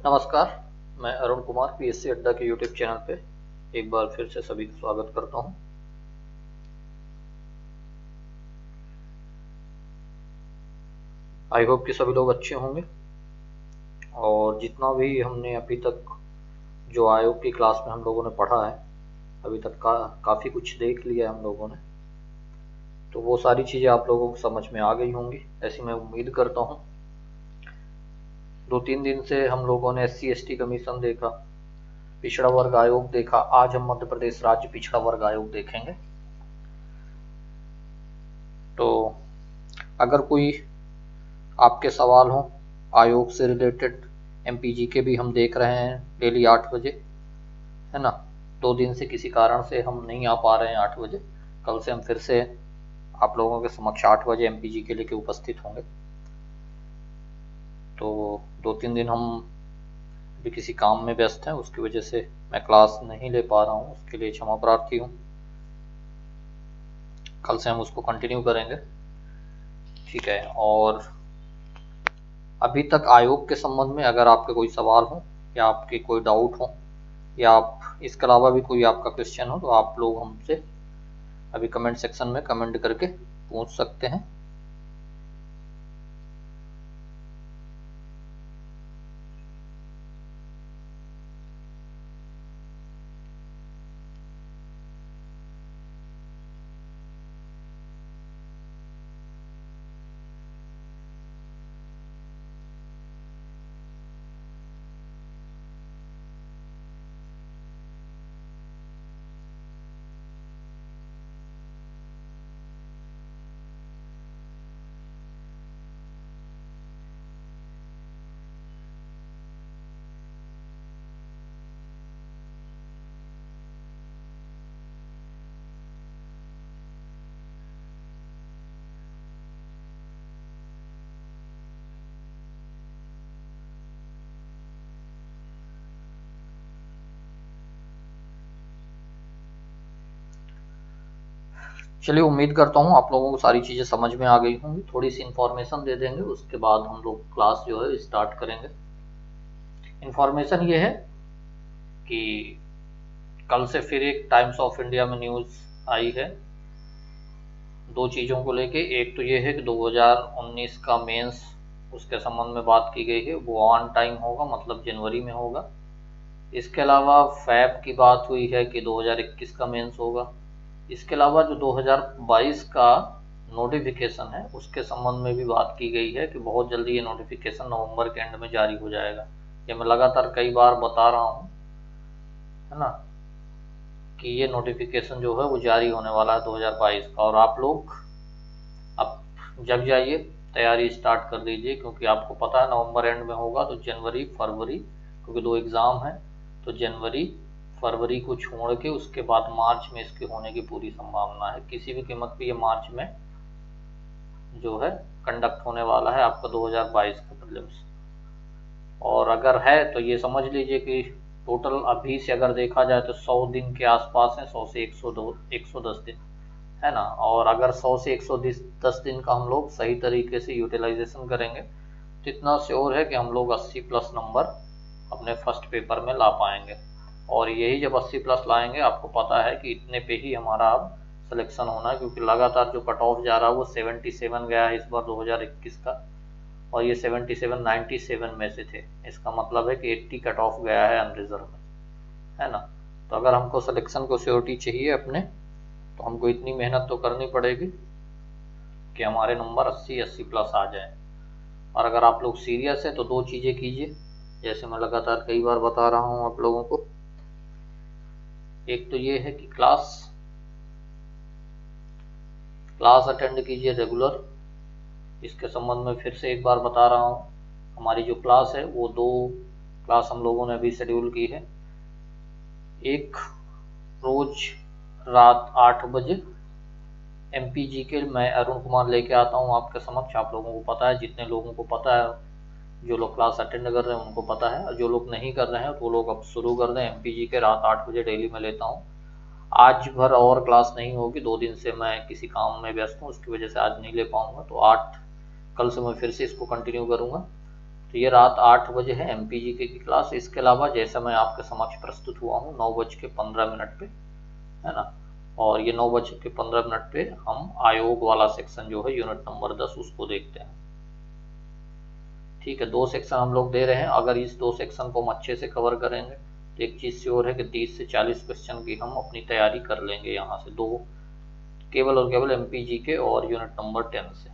नमस्कार, मैं अरुण कुमार पीएससी अड्डा के यूट्यूब चैनल पे एक बार फिर से सभी का स्वागत करता हूं। आई होप कि सभी लोग अच्छे होंगे और जितना भी हमने अभी तक जो आयोग की क्लास में हम लोगों ने पढ़ा है अभी तक काफ़ी कुछ देख लिया है हम लोगों ने, तो वो सारी चीज़ें आप लोगों को समझ में आ गई होंगी ऐसी मैं उम्मीद करता हूँ। 2-3 दिन से हम लोगों ने SC/ST कमीशन देखा, पिछड़ा वर्ग आयोग देखा। आज हम मध्य प्रदेश राज्य पिछड़ा वर्ग आयोग देखेंगे। तो अगर कोई आपके सवाल हो आयोग से रिलेटेड, MPG के भी हम देख रहे हैं डेली 8 बजे, है ना। 2 दिन से किसी कारण से हम नहीं आ पा रहे हैं 8 बजे। कल से हम फिर से आप लोगों के समक्ष 8 बजे MPG के लेके उपस्थित होंगे। तो 2-3 दिन हम भी किसी काम में व्यस्त हैं, उसकी वजह से मैं क्लास नहीं ले पा रहा हूँ, उसके लिए क्षमा प्रार्थी हूँ। कल से हम उसको कंटिन्यू करेंगे, ठीक है। और अभी तक आयोग के संबंध में अगर आपके कोई सवाल हो या आपके कोई डाउट हो या आप इसके अलावा भी कोई आपका क्वेश्चन हो तो आप लोग हमसे अभी कमेंट सेक्शन में कमेंट करके पूछ सकते हैं। चलिए, उम्मीद करता हूँ आप लोगों को सारी चीज़ें समझ में आ गई होंगी। थोड़ी सी इन्फॉर्मेशन दे देंगे, उसके बाद हम लोग क्लास जो है स्टार्ट करेंगे। इन्फॉर्मेशन ये है कि कल से फिर एक टाइम्स ऑफ इंडिया में न्यूज़ आई है 2 चीज़ों को लेके। एक तो ये है कि 2019 का मेंस उसके संबंध में बात की गई है, वो ऑन टाइम होगा, मतलब जनवरी में होगा। इसके अलावा फैब की बात हुई है कि 2021 का मेंस होगा। इसके अलावा जो 2022 का नोटिफिकेशन है उसके संबंध में भी बात की गई है कि बहुत जल्दी ये नोटिफिकेशन नवंबर के एंड में जारी हो जाएगा। ये मैं लगातार कई बार बता रहा हूँ, है ना, कि ये नोटिफिकेशन जो है वो जारी होने वाला है 2022 का। और आप लोग अब जग जाइए, तैयारी स्टार्ट कर दीजिए, क्योंकि आपको पता है नवंबर एंड में होगा तो जनवरी फरवरी, क्योंकि 2 एग्ज़ाम हैं, तो जनवरी फरवरी को छोड़ के उसके बाद मार्च में इसके होने की पूरी संभावना है। किसी भी कीमत पे ये मार्च में जो है कंडक्ट होने वाला है आपका 2022 का प्रीलिम्स। और अगर है तो ये समझ लीजिए कि टोटल अभी से अगर देखा जाए तो 100 दिन के आसपास है, 100 से 110 दिन, है ना। और अगर 100 से 110 दिन का हम लोग सही तरीके से यूटिलाइजेशन करेंगे तो इतना श्योर है कि हम लोग 80 प्लस नंबर अपने फर्स्ट पेपर में ला पाएंगे। और यही जब 80 प्लस लाएंगे, आपको पता है कि इतने पे ही हमारा अब सिलेक्शन होना है, क्योंकि लगातार जो कट ऑफ जा रहा है वो 77 गया है इस बार 2021 का, और ये 77 97 में से थे। इसका मतलब है कि 80 कट ऑफ गया है अनरिजर्व में, है ना। तो अगर हमको सिलेक्शन को श्योरिटी चाहिए अपने, तो हमको इतनी मेहनत तो करनी पड़ेगी कि हमारे नंबर 80 प्लस आ जाए। और अगर आप लोग सीरियस है तो 2 चीज़ें कीजिए, जैसे मैं लगातार कई बार बता रहा हूँ आप लोगों को। एक तो ये है कि क्लास अटेंड कीजिए रेगुलर। इसके संबंध में फिर से एक बार बता रहा हूँ, हमारी जो क्लास है वो 2 क्लास हम लोगों ने अभी शेड्यूल की है। एक रोज रात 8 बजे MPG के मैं अरुण कुमार लेके आता हूँ आपके समक्ष। आप लोगों को पता है, जितने लोगों को पता है, जो लोग क्लास अटेंड कर रहे हैं उनको पता है, और जो लोग नहीं कर रहे हैं तो वो लोग अब शुरू कर दें। MPG के रात 8 बजे डेली में लेता हूँ। आज भर और क्लास नहीं होगी, 2 दिन से मैं किसी काम में व्यस्त हूँ, उसकी वजह से आज नहीं ले पाऊंगा। तो 8 कल से मैं फिर से इसको कंटिन्यू करूँगा। तो ये रात 8 बजे है MPGK की क्लास। इसके अलावा जैसा मैं आपके समक्ष प्रस्तुत हुआ हूँ 9:15 पे, है ना, और ये 9:15 पे हम आयोग वाला सेक्शन जो है यूनिट नंबर 10 उसको देखते हैं। ठीक है, 2 सेक्शन हम लोग दे रहे हैं। अगर इस 2 सेक्शन को हम अच्छे से कवर करेंगे तो एक चीज़ श्योर है कि 30 से 40 क्वेश्चन की हम अपनी तैयारी कर लेंगे यहाँ से, दो केवल और केवल MPGK और यूनिट नंबर 10 से,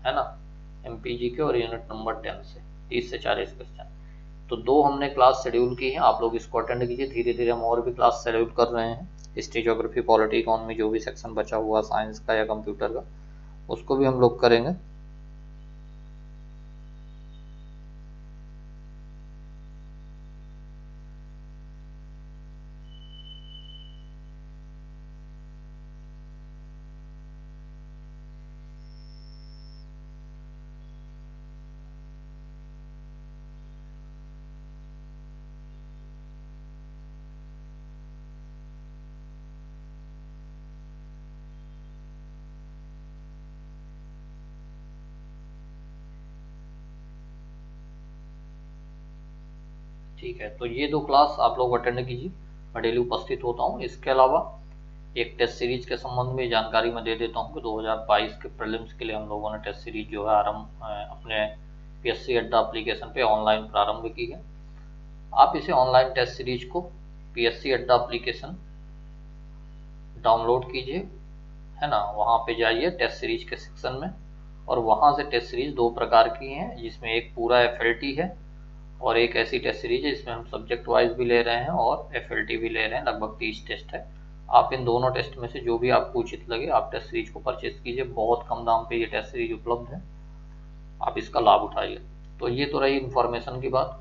है ना, MPGK और यूनिट नंबर 10 से 30 से 40 क्वेश्चन। तो 2 हमने क्लास शेड्यूल की है, आप लोग इसको अटेंड कीजिए। धीरे धीरे हम और भी क्लास शेड्यूल कर रहे हैं, हिस्ट्री, ज्योग्राफी, पॉलिटी, इकोनॉमी, जो भी सेक्शन बचा हुआ साइंस का या कंप्यूटर का उसको भी हम लोग करेंगे। ठीक है, तो ये 2 क्लास आप लोग अटेंड कीजिए, मैं डेली उपस्थित होता हूँ। इसके अलावा एक टेस्ट सीरीज के संबंध में जानकारी मैं दे देता हूँ कि 2022 के प्रीलिम्स के लिए हम लोगों ने टेस्ट सीरीज जो है आरंभ अपने PSC अड्डा एप्लीकेशन पे ऑनलाइन प्रारंभ की है। आप इसे ऑनलाइन टेस्ट सीरीज को PSC अड्डा एप्लीकेशन डाउनलोड कीजिए, है ना, वहाँ पे जाइए टेस्ट सीरीज के सेक्शन में, और वहाँ से टेस्ट सीरीज 2 प्रकार की हैं, जिसमें एक पूरा FLT है और एक ऐसी टेस्ट सीरीज है जिसमें हम सब्जेक्ट वाइज भी ले रहे हैं और FLT भी ले रहे हैं। लगभग 30 टेस्ट है। आप इन दोनों टेस्ट में से जो भी आपको उचित लगे आप टेस्ट सीरीज को परचेज कीजिए। बहुत कम दाम पे ये टेस्ट सीरीज उपलब्ध है, आप इसका लाभ उठाइए। तो ये तो रही इन्फॉर्मेशन की बात,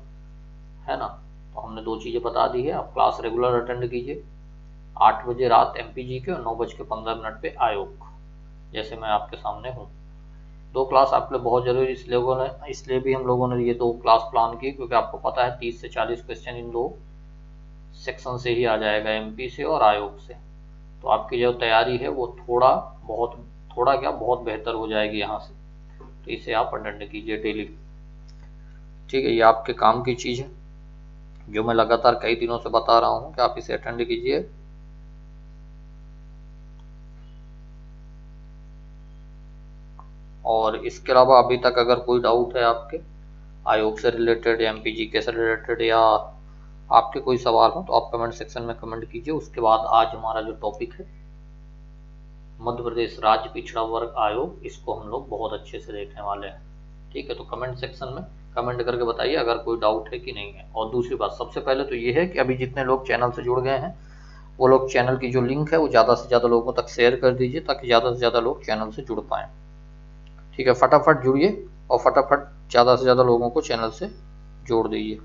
है ना। तो हमने 2 चीज़ें बता दी है। आप क्लास रेगुलर अटेंड कीजिए, 8 बजे रात MPGK और 9:15 पे आयोग, जैसे मैं आपके सामने हूँ। 2 क्लास आपके लिए बहुत जरूरी इसलिए भी हम लोगों ने ये 2 क्लास प्लान की, क्योंकि आपको पता है 30 से 40 क्वेश्चन इन 2 सेक्शन से ही आ जाएगा, MP से और आयोग से। तो आपकी जो तैयारी है वो थोड़ा क्या बहुत बेहतर हो जाएगी यहाँ से। तो इसे आप अटेंड कीजिए डेली। ठीक है, ये आपके काम की चीज़ है जो मैं लगातार कई दिनों से बता रहा हूँ कि आप इसे अटेंड कीजिए। और इसके अलावा अभी तक अगर कोई डाउट है आपके आयोग से रिलेटेड या MPGK से रिलेटेड, या आपके कोई सवाल हो, तो आप कमेंट सेक्शन में कमेंट कीजिए। उसके बाद आज हमारा जो टॉपिक है मध्य प्रदेश राज्य पिछड़ा वर्ग आयोग, इसको हम लोग बहुत अच्छे से देखने वाले हैं। ठीक है, तो कमेंट सेक्शन में कमेंट करके बताइए अगर कोई डाउट है कि नहीं है। और दूसरी बात, सबसे पहले तो ये है कि अभी जितने लोग चैनल से जुड़ गए हैं वो लोग चैनल की जो लिंक है वो ज़्यादा से ज़्यादा लोगों तक शेयर कर दीजिए, ताकि ज़्यादा से ज़्यादा लोग चैनल से जुड़ पाएँ। ठीक है, फटाफट जुड़िए और फटाफट ज़्यादा से ज़्यादा लोगों को चैनल से जोड़ दीजिए।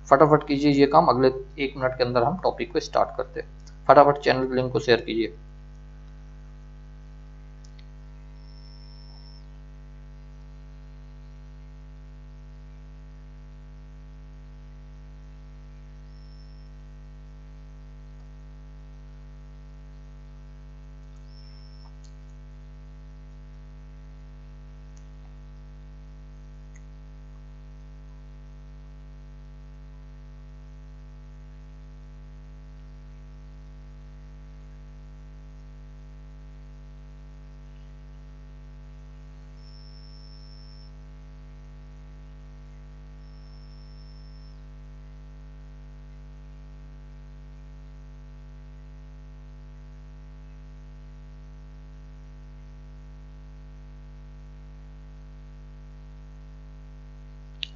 फटाफट कीजिए ये काम, अगले 1 मिनट के अंदर हम टॉपिक को स्टार्ट करते हैं। फटाफट चैनल के लिंक को शेयर कीजिए।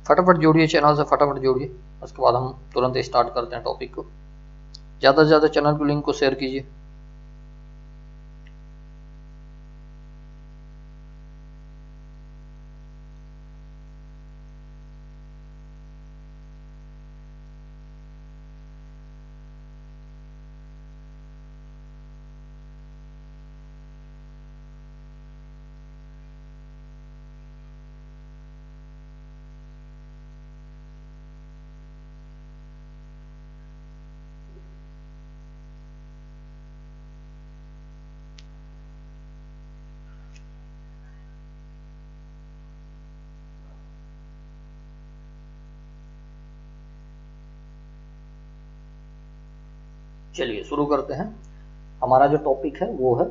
फटाफट जोड़िए, चैनल से फटाफट जोड़िए। उसके बाद हम तुरंत स्टार्ट करते हैं टॉपिक को। ज़्यादा से ज़्यादा चैनल के लिंक को शेयर कीजिए। चलिए शुरू करते हैं। हमारा जो टॉपिक है वो है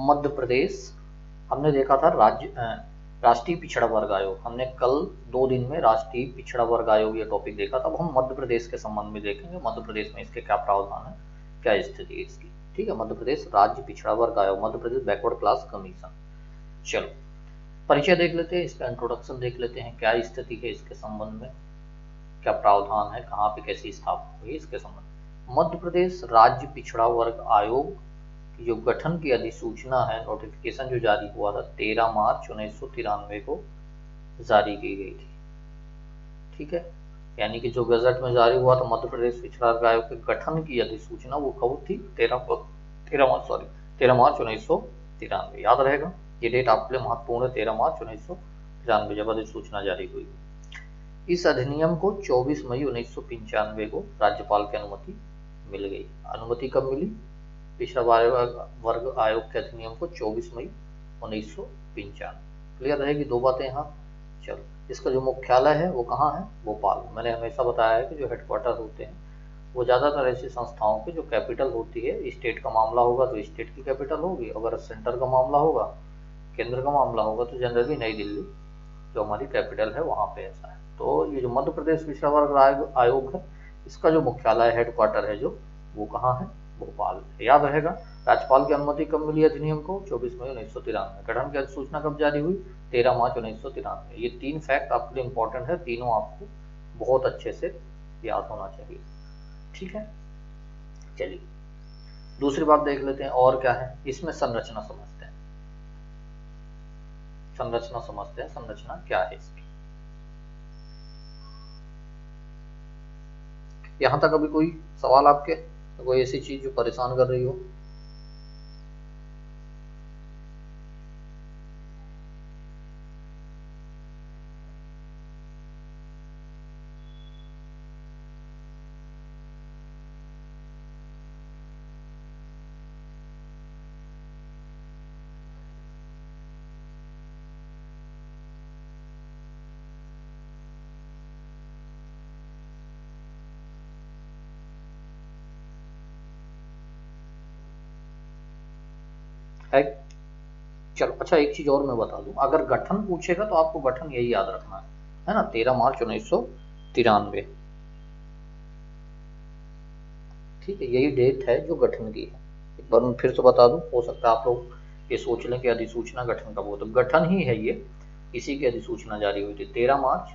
मध्य प्रदेश। हमने देखा था राष्ट्रीय पिछड़ा वर्ग आयोग। हमने कल 2 दिन में राष्ट्रीय पिछड़ा वर्ग आयोग ये टॉपिक देखा था। अब हम मध्य प्रदेश के संबंध में देखेंगे, मध्य प्रदेश में इसके क्या प्रावधान है, क्या स्थिति है इसकी। ठीक है, मध्य प्रदेश राज्य पिछड़ा वर्ग आयोग, Madhya Pradesh backward class commission. चलो परिचय देख लेते हैं, इसका इंट्रोडक्शन देख लेते हैं, क्या स्थिति है इसके संबंध में, क्या प्रावधान है, कहाँ पे कैसी स्थापना हुई इसके संबंध में। मध्य प्रदेश राज्य पिछड़ा वर्ग आयोग की जो गठन की अधिसूचना है, नोटिफिकेशन जो जारी हुआ था 13 मार्च 1993 को जारी की गई थी। ठीक है, यानी कि जो गजट में जारी हुआ था मध्य प्रदेश पिछड़ा वर्ग आयोग के गठन की अधिसूचना, वो कब थी? 13 मार्च 1993। याद रहेगा, ये डेट आपके लिए महत्वपूर्ण है, 13 मार्च 1993 जब अधिसूचना जारी हुई। इस अधिनियम को 24 मई 1995 को राज्यपाल की अनुमति मिल गई। अनुमति कब मिली? पिछड़ा वर्ग आयोग के अधिनियम को 24 मई 1995। क्लियर रहेगी दो बातें यहाँ। चलो, इसका जो मुख्यालय है वो कहाँ है? भोपाल। मैंने हमेशा बताया है कि जो हेडक्वार्टर होते हैं वो ज़्यादातर ऐसी संस्थाओं के जो कैपिटल होती है, स्टेट का मामला होगा तो स्टेट की कैपिटल होगी, अगर सेंटर का मामला होगा, केंद्र का मामला होगा तो जनरली नई दिल्ली जो हमारी कैपिटल है वहाँ पे ऐसा है। तो ये जो मध्य प्रदेश पिछड़ा वर्ग आयोग है, इसका जो मुख्यालय हेडक्वार्टर है जो, वो कहाँ है? भोपाल। याद रहेगा। राज्यपाल की अनुमति कब मिली अधिनियम को? 24 मई 1993। गठन की अधिसूचना कब जारी हुई? 13 मार्च 1993। ये 3 फैक्ट आपके लिए इंपॉर्टेंट है, तीनों आपको बहुत अच्छे से याद होना चाहिए। ठीक है, चलिए दूसरी बात देख लेते हैं और क्या है इसमें। संरचना समझते हैं, संरचना क्या है इसकी। यहां तक अभी कोई सवाल आपके, कोई ऐसी चीज जो परेशान कर रही हो? है? चलो अच्छा, एक चीज और मैं बता दूं, अगर गठन पूछेगा तो आपको गठन यही याद रखना है ना, 13 मार्च 1993। ठीक है, यही डेट है जो गठन की है। एक बार मैं फिर से बता दूं, हो सकता है आप लोग ये सोच लें कि अधिसूचना गठन कब हुआ, तो गठन ही है ये, इसी की अधिसूचना जारी हुई थी 13 मार्च।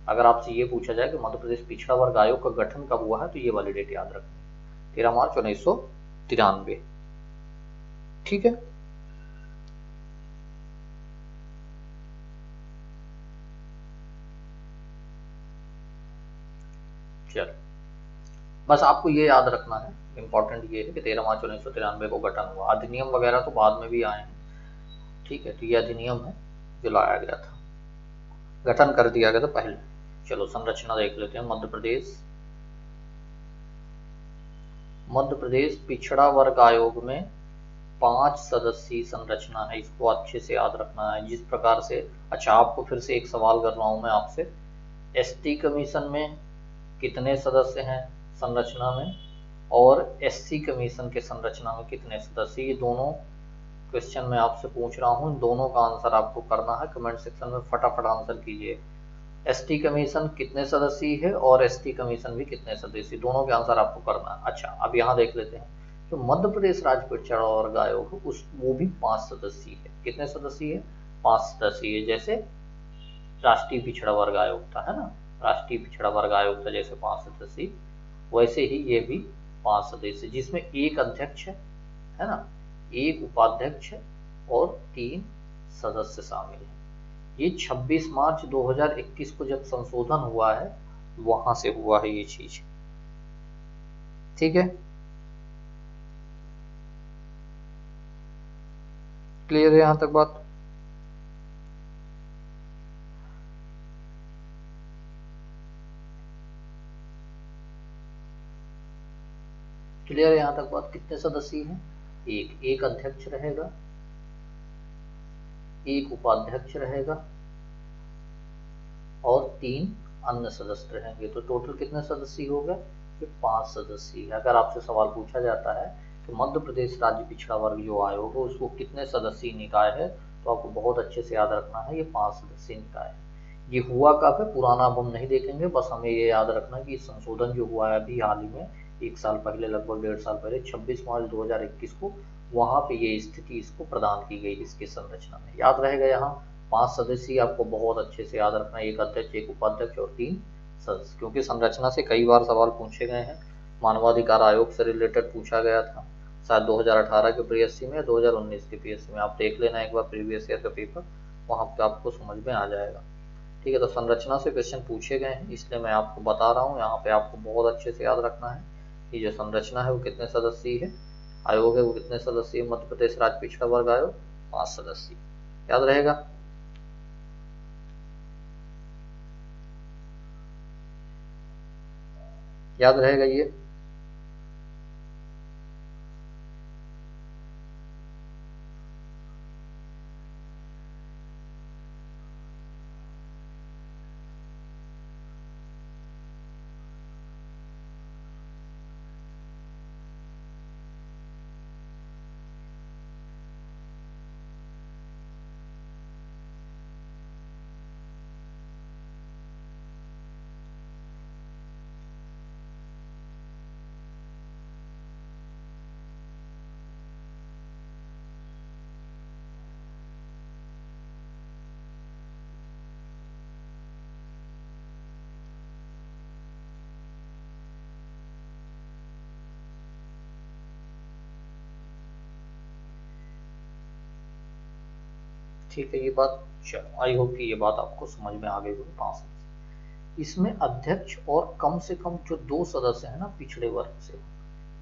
अगर आपसे ये पूछा जाए कि मध्य प्रदेश पिछड़ा वर्ग आयोग का गठन कब हुआ है, तो ये वाली डेट याद रखनी, 13 मार्च 1993। ठीक है, चलो बस आपको ये याद रखना है, इंपॉर्टेंट ये है कि 13 मार्च 1993 को गठन हुआ। अधिनियम वगैरह तो बाद में भी आए हैं। ठीक है, तो ये अधिनियम है जो लाया गया था, गठन कर दिया गया था पहले। चलो संरचना देख लेते हैं। मध्य प्रदेश पिछड़ा वर्ग आयोग में 5 सदस्यीय संरचना है, इसको अच्छे से याद रखना है। जिस प्रकार से, अच्छा आपको फिर से एक सवाल कर रहा हूं मैं आपसे, एसटी कमीशन में कितने सदस्य हैं संरचना में, और एससी कमीशन के संरचना में कितने सदस्य? ये दोनों क्वेश्चन मैं आपसे पूछ रहा हूँ, दोनों का आंसर आपको करना है। कमेंट सेक्शन में फटाफट आंसर कीजिए। एसटी कमीशन कितने सदस्यीय है और एसटी कमीशन भी कितने सदस्यीय, दोनों के आंसर आपको करना है। अच्छा अब यहाँ देख लेते हैं, तो मध्य प्रदेश राज्य पिछड़ा वर्ग आयोग उस वो भी 5 सदस्यीय है। कितने सदस्यीय है? 5 सदस्यीय। जैसे राष्ट्रीय पिछड़ा वर्ग आयोग था, है ना, राष्ट्रीय पिछड़ा वर्ग आयोग था जैसे 5 सदस्यीय, वैसे ही ये भी 5 सदस्य, जिसमें एक अध्यक्ष है ना, एक उपाध्यक्ष और 3 सदस्य शामिल हैं। ये 26 मार्च 2021 को जब संशोधन हुआ है, वहां से हुआ है ये चीज। ठीक है, क्लियर है यहां तक बात? क्लियर है यहां तक बात? कितने सदस्य हैं? एक अध्यक्ष रहेगा, एक उपाध्यक्ष रहेगा और 3 अन्य सदस्य रहेंगे। तो टोटल कितने सदस्य हो गए? के 5 सदस्य। अगर आपसे सवाल पूछा जाता है कि मध्य प्रदेश राज्य पिछड़ा वर्ग जो आयोग है उसको कितने सदस्यीय निकाय है, तो आपको बहुत अच्छे से याद रखना है ये 5 सदस्यीय निकाय है। ये हुआ कब है, पुराना अब हम नहीं देखेंगे, बस हमें ये याद रखना है कि संशोधन जो हुआ है अभी हाल ही में 1 साल पहले, लगभग 1.5 साल पहले 26 मार्च 2021 को, वहाँ पे ये स्थिति इसको प्रदान की गई इसकी संरचना में। याद रहेगा यहाँ 5 सदस्य आपको बहुत अच्छे से याद रखना है, एक अध्यक्ष, एक उपाध्यक्ष और 3 सदस्य, क्योंकि संरचना से कई बार सवाल पूछे गए हैं। मानवाधिकार आयोग से रिलेटेड पूछा गया था शायद 2018 के पीएससी में, 2019 के पीएससी में, आप देख लेना एक बार प्रीवियस ईयर का पेपर, वहाँ पे आपको समझ में आ जाएगा। ठीक है, तो संरचना से क्वेश्चन पूछे गए हैं इसलिए मैं आपको बता रहा हूँ, यहाँ पे आपको बहुत अच्छे से याद रखना है कि जो संरचना है वो कितने सदस्यीय है, आयोग है वो कितने सदस्यीय, मध्य प्रदेश राज्य पिछड़ा वर्ग आयोग 5 सदस्यीय। याद रहेगा। याद रहेगा ये। ठीक है, ये बात, आई होप कि ये बात आपको समझ में आ गई होगी। 5 सदस्य, इसमें अध्यक्ष और कम से कम जो 2 सदस्य है ना पिछड़े वर्ग से,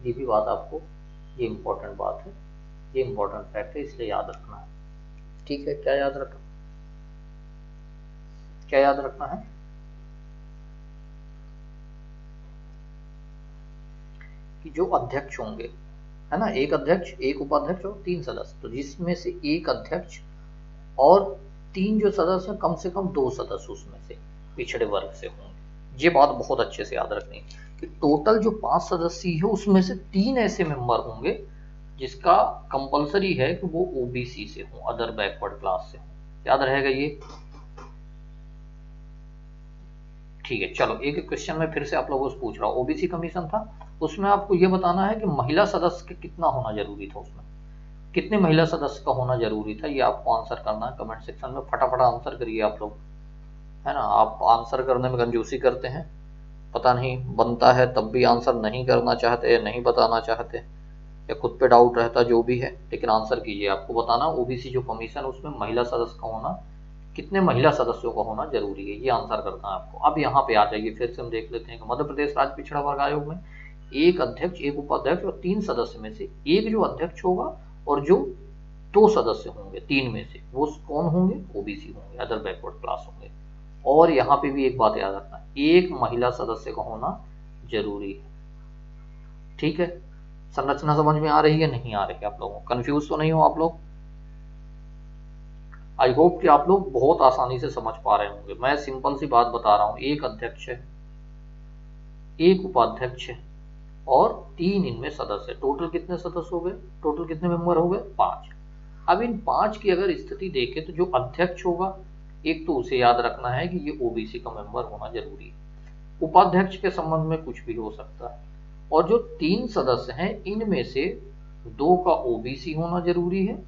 ये भी बात आपको, ये इम्पोर्टेंट बात है, ये इम्पोर्टेंट फैक्ट है, इसलिए याद रखना है। ठीक है, क्या याद रखना, क्या याद रखना है कि जो अध्यक्ष होंगे, है ना, एक अध्यक्ष, एक उपाध्यक्ष और 3 सदस्य, तो जिसमें से एक अध्यक्ष और 3 जो सदस्य, कम से कम 2 सदस्य उसमें से पिछड़े वर्ग से होंगे। ये बात बहुत अच्छे से याद रखनी है कि टोटल जो 5 सदस्य है उसमें से 3 ऐसे मेंबर होंगे जिसका कंपलसरी है कि वो ओबीसी से हो, अदर बैकवर्ड क्लास से हो। याद रहेगा ये। ठीक है, चलो एक क्वेश्चन में फिर से आप लोगों से पूछ रहा हूँ। ओबीसी कमीशन था, उसमें आपको ये बताना है कि महिला सदस्य के कितना होना जरूरी था, उसमें कितने महिला सदस्य का होना जरूरी था, ये आपको आंसर करना है कमेंट सेक्शन में। फटाफट आंसर करिए आप लोग, है ना, आप आंसर करने में कंजूसी करते हैं, पता नहीं बनता है तब भी आंसर नहीं करना चाहते, नहीं बताना चाहते, या खुद पे डाउट रहता, जो भी है, लेकिन आंसर कीजिए। आपको बताना ओबीसी जो कमीशन उसमें महिला सदस्य का होना, कितने महिला सदस्यों का होना जरूरी है, ये आंसर करना है आपको। अब यहाँ पे आ जाइए, फिर से हम देख लेते हैं कि मध्य प्रदेश राज्य पिछड़ा वर्ग आयोग में एक अध्यक्ष, एक उपाध्यक्ष और 3 सदस्य में से एक जो अध्यक्ष होगा और जो 2 सदस्य होंगे 3 में से, वो कौन होंगे, ओबीसी होंगे, अदर बैकवर्ड क्लास होंगे। और यहाँ पे भी एक बात याद रखना, एक महिला सदस्य का होना जरूरी है। ठीक है, संरचना समझ में आ रही है, नहीं आ रही है आप लोगों को, कंफ्यूज तो नहीं हो आप लोग। आई होप कि आप लोग बहुत आसानी से समझ पा रहे होंगे। मैं सिंपल सी बात बता रहा हूँ, एक अध्यक्ष है, एक उपाध्यक्ष है और 3 इनमें सदस्य, टोटल कितने सदस्य हो गए, टोटल कितने मेंबर हो गए, 5। अब इन 5 की अगर स्थिति देखें तो जो अध्यक्ष होगा, एक तो उसे याद रखना है कि ये ओबीसी का मेंबर होना जरूरी है, उपाध्यक्ष के संबंध में कुछ भी हो सकता है, और जो 3 सदस्य हैं इनमें से 2 का ओबीसी होना जरूरी है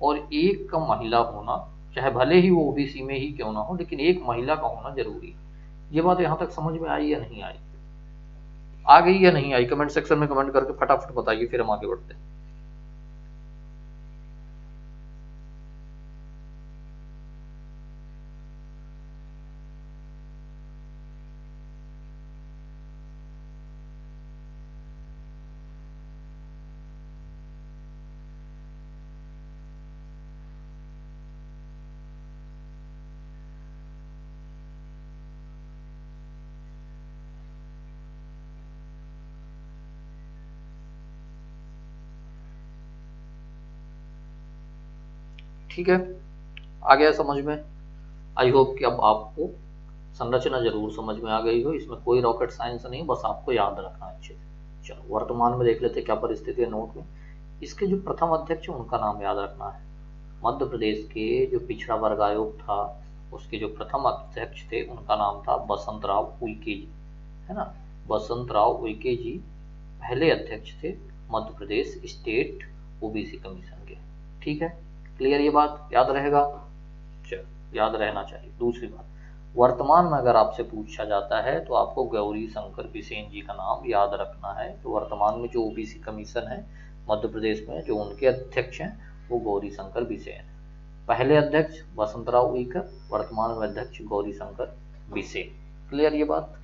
और 1 का महिला होना, चाहे भले ही वो ओबीसी में ही क्यों ना हो, लेकिन एक महिला का होना जरूरी है। ये बात यहाँ तक समझ में आई या नहीं आई, आ गई या नहीं आई, कमेंट सेक्शन में कमेंट करके फटाफट बताइए, फिर हम आगे बढ़ते हैं। ठीक है, आ गया समझ में। आई होप कि अब आपको संरचना जरूर समझ में आ गई हो, इसमें कोई रॉकेट साइंस नहीं, बस आपको याद रखना अच्छे से। चलो वर्तमान में देख लेते क्या परिस्थिति है नोट में। इसके जो प्रथम अध्यक्ष है उनका नाम याद रखना है। मध्य प्रदेश के जो पिछड़ा वर्ग आयोग था उसके जो प्रथम अध्यक्ष थे उनका नाम था बसंत राव उइके जी, है ना। बसंत राव उइके जी पहले अध्यक्ष थे Madhya Pradesh state OBC commission के। ठीक है, क्लियर, ये बात याद रहेगा, चलो याद रहना चाहिए। दूसरी बात, वर्तमान में अगर आपसे पूछा जाता है तो आपको गौरी शंकर बिसेन जी का नाम याद रखना है। तो वर्तमान में जो ओबीसी कमीशन है मध्य प्रदेश में, जो उनके अध्यक्ष हैं वो गौरी शंकर बिसेन। पहले अध्यक्ष बसंतराव उइके, वर्तमान में अध्यक्ष गौरी शंकर बिसेन। क्लियर ये बात।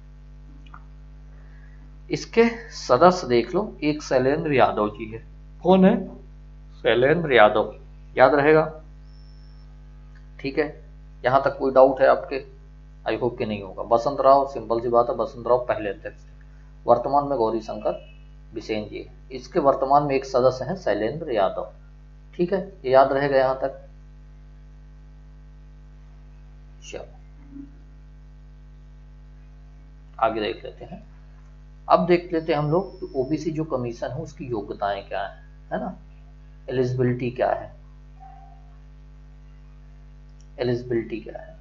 इसके सदस्य देख लो, एक शैलेंद्र यादव जी है। कौन है? शैलेंद्र यादव, याद रहेगा। ठीक है, यहां तक कोई डाउट है आपके? आई होप कि नहीं होगा। बसंत राव, सिंपल सी बात है, बसंत राव पहले अध्यक्ष थे। वर्तमान में गौरी शंकर बिसेन जी है। इसके वर्तमान में एक सदस्य है शैलेंद्र यादव। ठीक है, ये याद रहेगा यहां तक। चलो आगे देख लेते हैं। अब देख लेते हैं हम लोग ओबीसी जो कमीशन है उसकी योग्यताएं क्या है ना। एलिजिबिलिटी क्या है, एलिजिबिलिटी क्या है,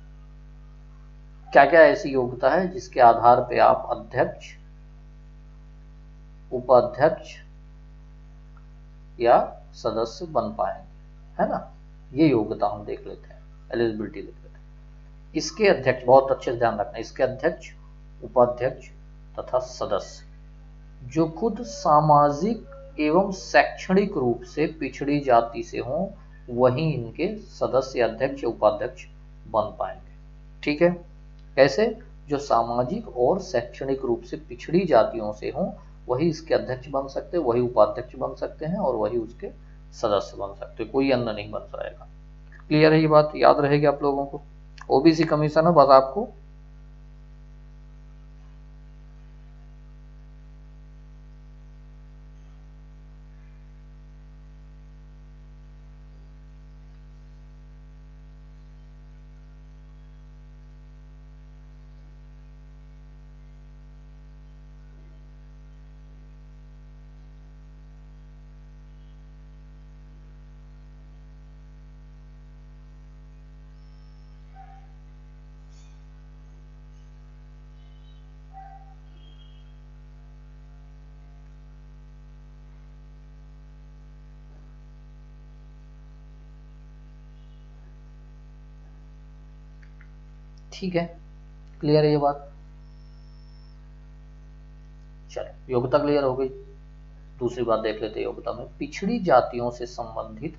क्या क्या ऐसी योग्यता है जिसके आधार पे आप अध्यक्ष, उपाध्यक्ष या सदस्य बन पाएंगे, है ना। ये योग्यता हम देख लेते हैं, एलिजिबिलिटी देख लेते हैं। इसके अध्यक्ष, बहुत अच्छे से ध्यान रखना, इसके अध्यक्ष, उपाध्यक्ष तथा सदस्य जो खुद सामाजिक एवं शैक्षणिक रूप से पिछड़ी जाति से हों वही इनके सदस्य, अध्यक्ष या उपाध्यक्ष बन पाएंगे। ठीक है, कैसे? जो सामाजिक और शैक्षणिक रूप से पिछड़ी जातियों से हों वही इसके अध्यक्ष बन सकते हैं, वही उपाध्यक्ष बन सकते हैं और वही उसके सदस्य बन सकते हैं, कोई अन्य नहीं बन पाएगा। क्लियर है ये बात, याद रहेगी आप लोगों को। ओबीसी कमीशन है, बस आपको ठीक है, क्लियर है ये बात। चलो योग्यता क्लियर हो गई। दूसरी बात देख लेते हैं योग्यता में, पिछड़ी जातियों से संबंधित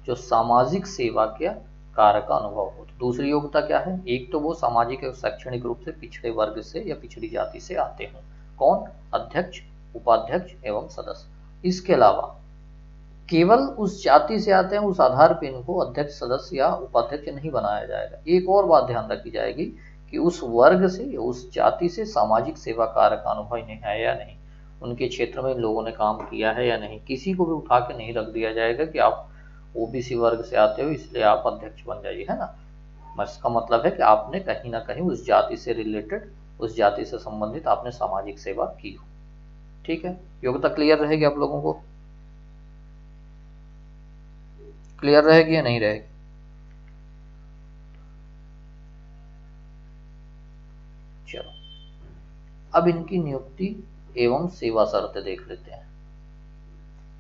जो सामाजिक सेवा के कार्य का अनुभव हो। तो दूसरी योग्यता क्या है? एक तो वो सामाजिक और शैक्षणिक रूप से पिछड़े वर्ग से या पिछड़ी जाति से आते हों। कौन? अध्यक्ष, उपाध्यक्ष एवं सदस्य। इसके अलावा केवल उस जाति से आते हैं, उस आधार पर इनको अध्यक्ष, सदस्य या उपाध्यक्ष नहीं बनाया जाएगा। एक और बात ध्यान रखी जाएगी कि उस वर्ग से या उस जाति से सामाजिक सेवा कार्य का अनुभव नहीं है या नहीं, उनके क्षेत्र में इन लोगों ने काम किया है या नहीं। किसी को भी उठा के नहीं रख दिया जाएगा कि आप ओबीसी वर्ग से आते हो इसलिए आप अध्यक्ष बन जाइए, है ना। इसका मतलब है कि आपने कहीं ना कहीं उस जाति से रिलेटेड, उस जाति से संबंधित आपने सामाजिक सेवा की हो। ठीक है, योग्यता क्लियर रहेगी आप लोगों को? क्लियर रहेगी या नहीं रहेगी? चलो अब इनकी नियुक्ति एवं सेवा शर्तें देख लेते हैं।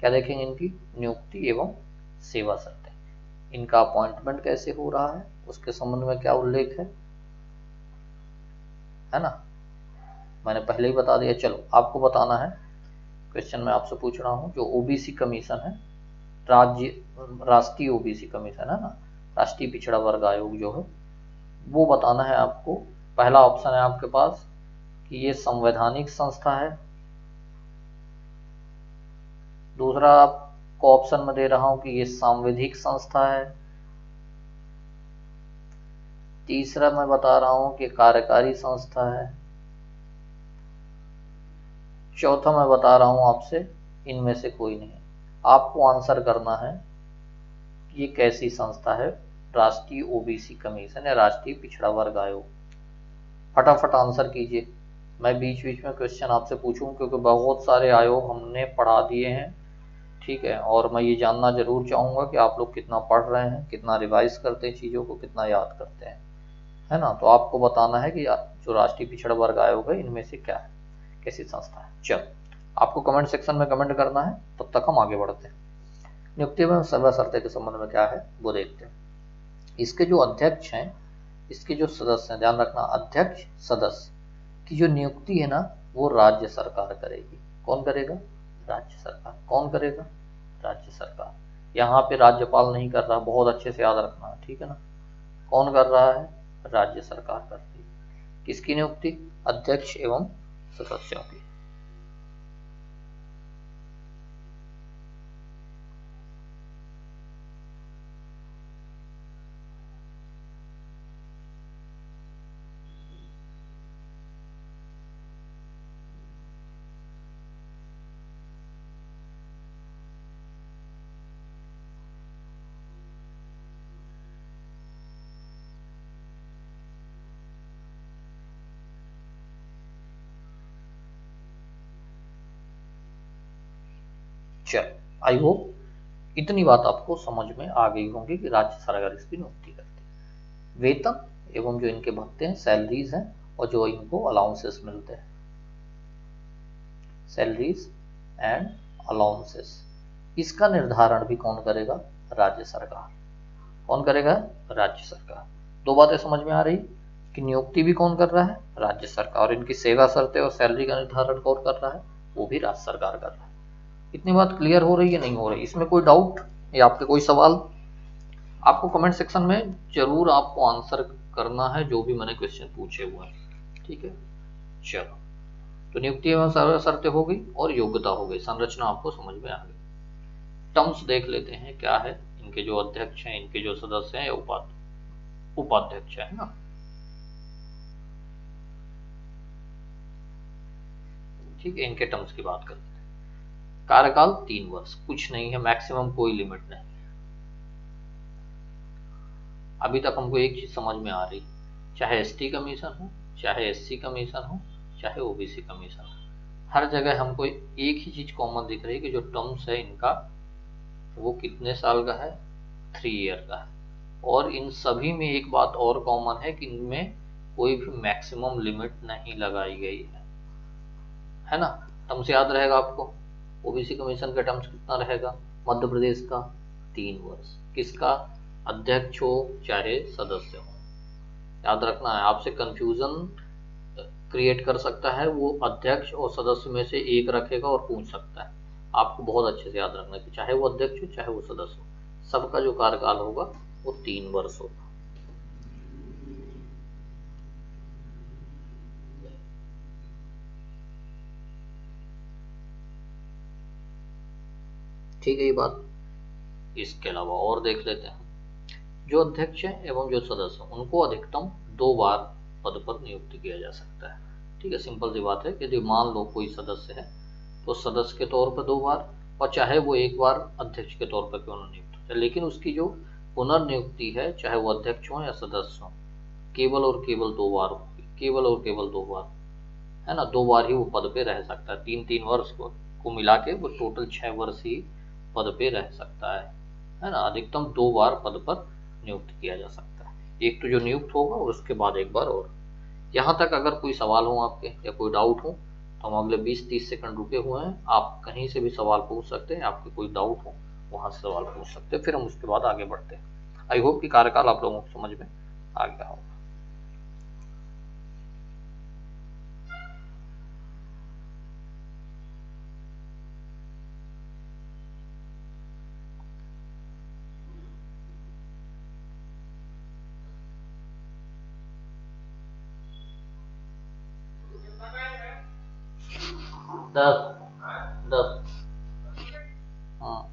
क्या देखेंगे? इनकी नियुक्ति एवं सेवा शर्तें। इनका अपॉइंटमेंट कैसे हो रहा है उसके संबंध में क्या उल्लेख है ना। मैंने पहले ही बता दिया। चलो आपको बताना है, क्वेश्चन मैं आपसे पूछ रहा हूँ, जो ओबीसी कमीशन है, राष्ट्रीय ओबीसी कमीशन है ना, राष्ट्रीय पिछड़ा वर्ग आयोग जो है, वो बताना है आपको। पहला ऑप्शन है आपके पास कि ये संवैधानिक संस्था है। दूसरा आपको ऑप्शन में दे रहा हूं कि ये सांविधिक संस्था है। तीसरा मैं बता रहा हूं कि कार्यकारी संस्था है। चौथा मैं बता रहा हूं आपसे इनमें से कोई नहीं। आपको आंसर करना है ये कैसी संस्था है। राष्ट्रीय ओबीसी कमीशन या राष्ट्रीय पिछड़ा वर्ग आयोग। फटाफट आंसर कीजिए। मैं बीच बीच में क्वेश्चन आपसे पूछूं क्योंकि बहुत सारे आयोग हमने पढ़ा दिए हैं, ठीक है, और मैं ये जानना ज़रूर चाहूँगा कि आप लोग कितना पढ़ रहे हैं, कितना रिवाइज करते हैं चीज़ों को, कितना याद करते हैं, है ना। तो आपको बताना है कि जो राष्ट्रीय पिछड़ा वर्ग आयोग है इनमें से क्या है, कैसी संस्था है। चलो, आपको कमेंट सेक्शन में कमेंट करना है, तब तक हम आगे बढ़ते हैं। नियुक्ति एवं सेवा शर्तें के संबंध में क्या है वो देखते हैं। इसके जो अध्यक्ष हैं, इसके जो सदस्य हैं, ध्यान रखना, अध्यक्ष सदस्य की जो नियुक्ति है ना वो राज्य सरकार करेगी। कौन करेगा? राज्य सरकार। कौन करेगा? राज्य सरकार। यहाँ पे राज्यपाल नहीं कर रहा, बहुत अच्छे से याद रखना है, ठीक है ना। कौन कर रहा है? राज्य सरकार कर रही है। किसकी नियुक्ति? अध्यक्ष एवं सदस्यों की। चलो, आई होप इतनी बात आपको समझ में आ गई होंगी कि राज्य सरकार इसकी नियुक्ति करती है। वेतन एवं जो इनके भत्ते हैं, सैलरीज हैं, और जो इनको अलाउंसेस मिलते हैं, सैलरीज एंड अलाउंसेस, इसका निर्धारण भी कौन करेगा? राज्य सरकार। कौन करेगा? राज्य सरकार। दो बातें समझ में आ रही कि नियुक्ति भी कौन कर रहा है? राज्य सरकार। और इनकी सेवा शर्तें और सैलरी का निर्धारण कौन कर रहा है? वो भी राज्य सरकार कर रहा है। इतनी बात क्लियर हो रही है, नहीं हो रही? इसमें कोई डाउट या आपके कोई सवाल? आपको कमेंट सेक्शन में जरूर आपको आंसर करना है जो भी मैंने क्वेश्चन पूछे हुए हैं, ठीक है। चलो, तो नियुक्ति एवं सेवा शर्तें हो गई और योग्यता हो गई, संरचना आपको समझ में आ गई। टर्म्स देख लेते हैं क्या है। इनके जो अध्यक्ष हैं, इनके जो सदस्य हैं, उपाध्यक्ष है ना। ठीक है, इनके टर्म्स की बात करते हैं। कार्यकाल 3 वर्ष, कुछ नहीं है, मैक्सिमम कोई लिमिट नहीं। अभी तक हमको एक चीज समझ में आ रही, चाहे एसटी कमीशन हो, चाहे एससी कमीशन हो, चाहे ओबीसी कमीशन हो, हर जगह हमको एक ही चीज कॉमन दिख रही है कि जो टर्म्स है इनका वो कितने साल का है? 3 ईयर का है। और इन सभी में एक बात और कॉमन है कि इनमें कोई भी मैक्सिमम लिमिट नहीं लगाई गई है ना। टर्म्स याद रहेगा आपको। ओबीसी कमीशन का टर्म्स कितना रहेगा? मध्य प्रदेश का 3 वर्ष। किसका? अध्यक्ष हो चाहे सदस्य हो। याद रखना है, आपसे कंफ्यूजन क्रिएट कर सकता है वो अध्यक्ष और सदस्य में से एक रखेगा और पूछ सकता है। आपको बहुत अच्छे से याद रखना है कि चाहे वो अध्यक्ष हो चाहे वो सदस्य हो, सबका जो कार्यकाल होगा वो 3 वर्ष होगा। ठीक है ये बात। इसके अलावा और देख लेते हैं। जो अध्यक्ष है एवं जो सदस्य उनको अधिकतम 2 बार पद पर नियुक्त किया जा सकता है। ठीक है, सिंपल सी बात है कि यदि मान लो कोई सदस्य है तो सदस्य के तौर पर 2 बार, और चाहे वो एक बार अध्यक्ष के तौर पर क्यों न नियुक्त हो जाए, लेकिन उसकी जो पुनर्नियुक्ति है चाहे वो अध्यक्ष हो या सदस्य हो, केवल और केवल 2 बार होगी, केवल और केवल 2 बार, है ना। 2 बार ही वो पद पे रह सकता है। 3-3 वर्ष को मिला के वो टोटल 6 वर्ष ही पद पे रह सकता है ना। अधिकतम 2 बार पद पर नियुक्त किया जा सकता है। एक तो जो नियुक्त होगा और उसके बाद एक बार और। यहाँ तक अगर कोई सवाल हो आपके या कोई डाउट हो तो हम अगले 20-30 सेकंड रुके हुए हैं, आप कहीं से भी सवाल पूछ सकते हैं। आपके कोई डाउट हो वहां से सवाल पूछ सकते हैं, फिर हम उसके बाद आगे बढ़ते हैं। आई होप कि कार्यकाल आप लोगों को समझ में आ गया होगा। 10 10। हाँ,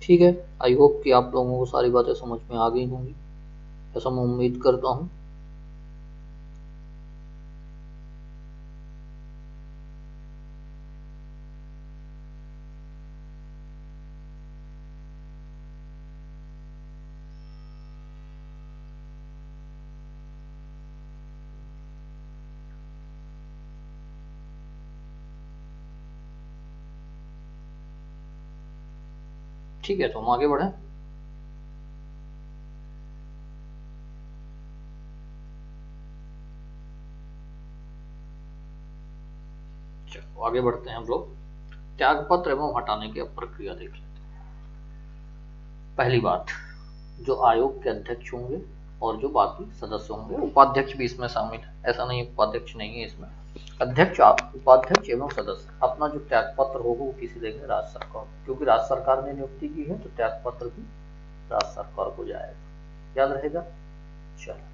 ठीक है, आई होप कि आप लोगों को सारी बातें समझ में आ गई होंगी, ऐसा मैं उम्मीद करता हूँ। ठीक है, तो हम आगे बढ़ें। चलो आगे बढ़ते हैं हम लोग, त्यागपत्र एवं हटाने की अब प्रक्रिया देख लेते हैं। पहली बात, जो आयोग के अध्यक्ष होंगे और जो बाकी सदस्य होंगे, उपाध्यक्ष भी इसमें शामिल है, ऐसा नहीं उपाध्यक्ष नहीं है इसमें, अध्यक्ष, आप उपाध्यक्ष एवं सदस्य अपना जो त्याग पत्र होगा वो किसी देंगे, राज्य सरकार, क्योंकि राज्य सरकार ने नियुक्ति की है तो त्याग पत्र भी राज्य सरकार को जाएगा, याद रहेगा। चलो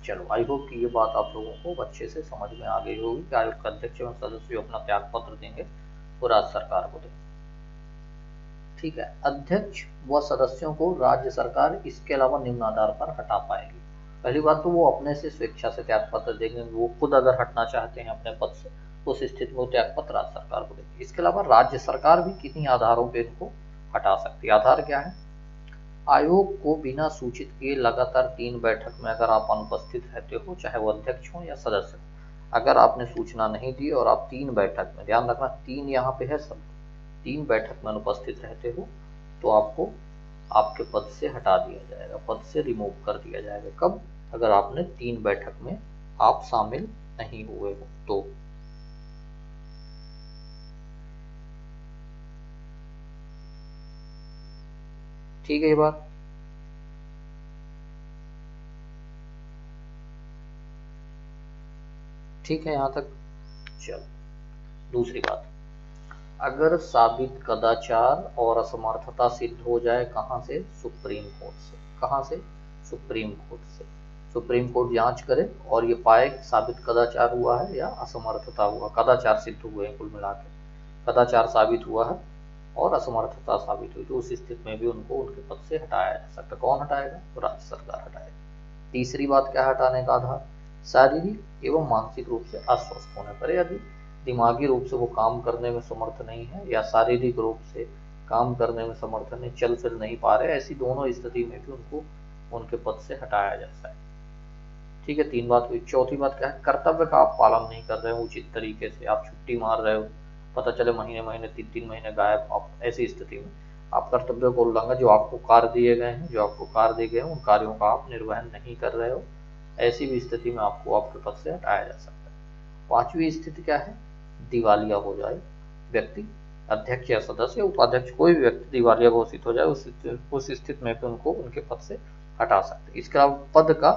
चलो आई होप कि ये बात आप लोगों को अच्छे से समझ में आ गई होगी कि आयोग के अध्यक्ष एवं सदस्य अपना त्याग पत्र देंगे वो राज्य सरकार को देंगे। ठीक है, अध्यक्ष व सदस्यों को राज्य सरकार इसके अलावा निम्न आधार पर हटा पाएगी। पहली बात तो वो अपने से स्वेच्छा से त्याग पत्र देंगे, वो खुद अगर हटना चाहते हैं अपने पद से तो उस स्थिति में वो त्याग पत्र राज्य सरकार को देंगे। इसके अलावा राज्य सरकार भी किन्हीं आधारों पर इनको हटा सकती है। आधार क्या है, आयोग को बिना सूचित किए लगातार 3 बैठक में अगर आप अनुपस्थित रहते हो, चाहे वो अध्यक्ष हो या सदस्य हो, अगर आपने सूचना नहीं दी और आप 3 बैठक में, ध्यान रखना 3 यहाँ पे है सब, 3 बैठक में अनुपस्थित रहते हो तो आपको आपके पद से हटा दिया जाएगा, पद से रिमूव कर दिया जाएगा। कब, अगर आपने 3 बैठक में आप शामिल नहीं हुए हो तो। ठीक है ये बात। ठीक है यहाँ तक। चलो दूसरी बात, अगर साबित कदाचार और असमर्थता सिद्ध हो जाए, कहां से, सुप्रीम कोर्ट से। कहां से, सुप्रीम कोर्ट से। सुप्रीम कोर्ट जांच करे और ये पाए कि साबित कदाचार हुआ है या असमर्थता हुआ, कदाचार सिद्ध हुए हैं, कुल मिला के कदाचार साबित हुआ है और असमर्थता साबित हुई, तो उस स्थिति में भी उनको उनके पद से हटाया जा सकता है। कौन हटाएगा, तो राज्य सरकार हटाएगी। तीसरी बात क्या हटाने का आधार, शारीरिक एवं मानसिक रूप से अस्वस्थ होने पर, यदि दिमागी रूप से वो काम करने में समर्थ नहीं है या शारीरिक रूप से काम करने में समर्थ नहीं, चल फिर नहीं पा रहे, ऐसी दोनों स्थिति में भी उनको उनके पद से हटाया जाता है। ठीक है, 3 बात हुई। चौथी बात क्या है, कर्तव्य का आप पालन नहीं कर रहे हो उचित तरीके से, आप छुट्टी मार रहे हो, पता चले महीने महीने 3 3 महीने गायब, आप ऐसी स्थिति में आप कर्तव्य को उल्लंघन, जो आपको कार्य दिए गए हैं, जो आपको कार्य दिए गए हैं उन कार्यों का आप निर्वहन नहीं कर रहे हो, ऐसी भी स्थिति में आपको आपके पद से हटाया जा सकता है। पांचवी स्थिति क्या है, दिवालिया हो जाए व्यक्ति, अध्यक्ष या सदस्य या उपाध्यक्ष कोई भी व्यक्ति दिवालिया घोषित हो जाए, उस स्थिति में भी उनको उनके पद से हटा सकते हैं। इसके अलावा पद का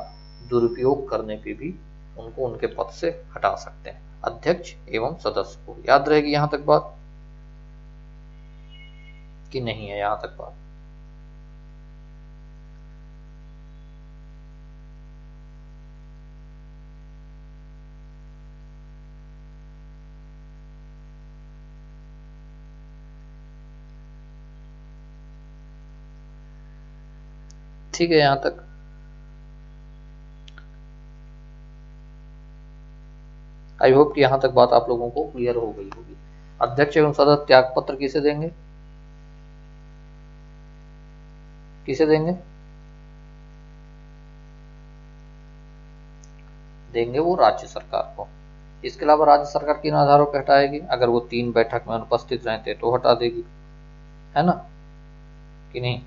दुरुपयोग करने पे भी उनको उनके पद से हटा सकते हैं, अध्यक्ष एवं सदस्य को। याद रहेगी यहां तक बात कि नहीं है, यहां तक बात। ठीक है यहां तक। आई होप कि यहां तक बात आप लोगों को क्लियर हो गई होगी। अध्यक्ष एवं सदस्य त्याग पत्र किसे देंगे, किसे देंगे, देंगे वो राज्य सरकार को। इसके अलावा राज्य सरकार किन आधारों पर हटाएगी, अगर वो 3 बैठक में अनुपस्थित रहते तो हटा देगी, है ना कि नहीं,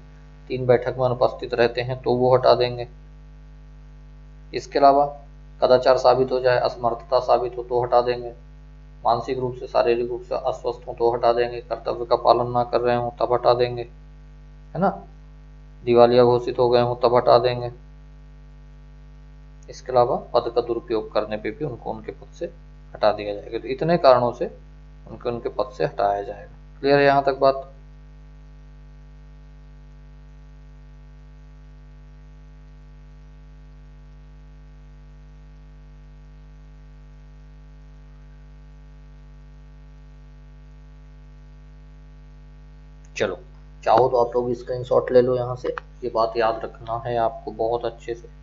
3 बैठक में अनुपस्थित रहते हैं तो वो हटा देंगे। इसके अलावा कदाचार साबित हो जाए, असमर्थता साबित हो तो हटा देंगे, मानसिक रूप से शारीरिक रूप से अस्वस्थ हो तो हटा देंगे, कर्तव्य का पालन ना कर रहे हो तब हटा देंगे, है ना, दिवालिया घोषित हो गए हो तब हटा देंगे। इसके अलावा पद का दुरुपयोग करने पे भी उनको उनके पद से हटा दिया जाएगा। तो इतने कारणों से उनके उनके पद से हटाया जाएगा। क्लियर है यहाँ तक बात। चलो, चाहो तो आप लोग स्क्रीनशॉट ले लो यहाँ से, ये बात याद रखना है आपको बहुत अच्छे से।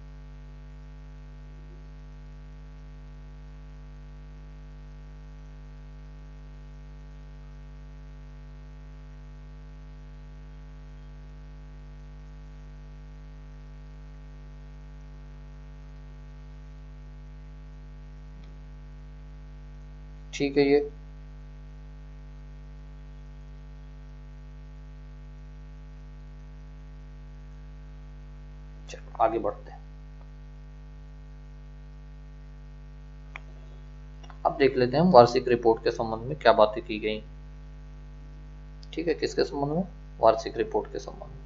ठीक है, ये चलो आगे बढ़ते हैं। अब देख लेते हैं वार्षिक रिपोर्ट के संबंध में क्या बातें की गई। ठीक है, किसके संबंध में? वार्षिक रिपोर्ट के संबंध में।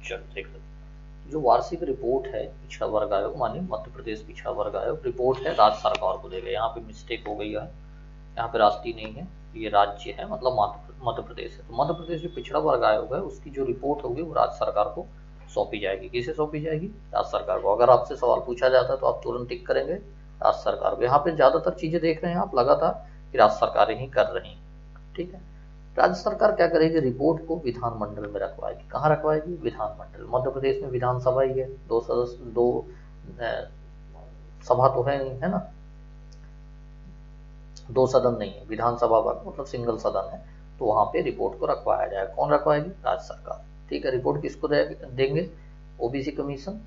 चलो देख लो, जो वार्षिक रिपोर्ट है पिछड़ा वर्ग आयोग मानिए मध्य प्रदेश पिछड़ा वर्ग आयोग रिपोर्ट है, राज्य सरकार को देगा। यहाँ पे मिस्टेक हो गई है, यहाँ पे राष्ट्रीय नहीं है, ये राज्य है, मतलब मध्य प्रदेश है। तो मध्य प्रदेश जो पिछड़ा वर्ग आयोग है उसकी जो रिपोर्ट होगी वो राज्य सरकार को सौंपी जाएगी। किसे सौंपी जाएगी? राज्य सरकार को। अगर आपसे सवाल पूछा जाता है तो आप तुरंत टिक करेंगे राज्य सरकार को। यहाँ पे ज्यादातर चीजें देख रहे हैं आप लगातार कि राज्य सरकारें ही कर रही हैं। ठीक है, राज्य सरकार क्या करेगी? रिपोर्ट को विधानमंडल में रखवाएगी। कहाँ रखवाएगी? विधानमंडल। मध्य प्रदेश में विधानसभा ही है, दो सदस्य, दो सभा तो है नहीं, है ना, दो सदन नहीं है, विधानसभा मतलब सिंगल सदन है। तो वहां पे रिपोर्ट को रखवाया जाएगा। कौन रखवाएगी? राज्य सरकार। ठीक है, रिपोर्ट किसको देंगे? ओबीसी कमीशन,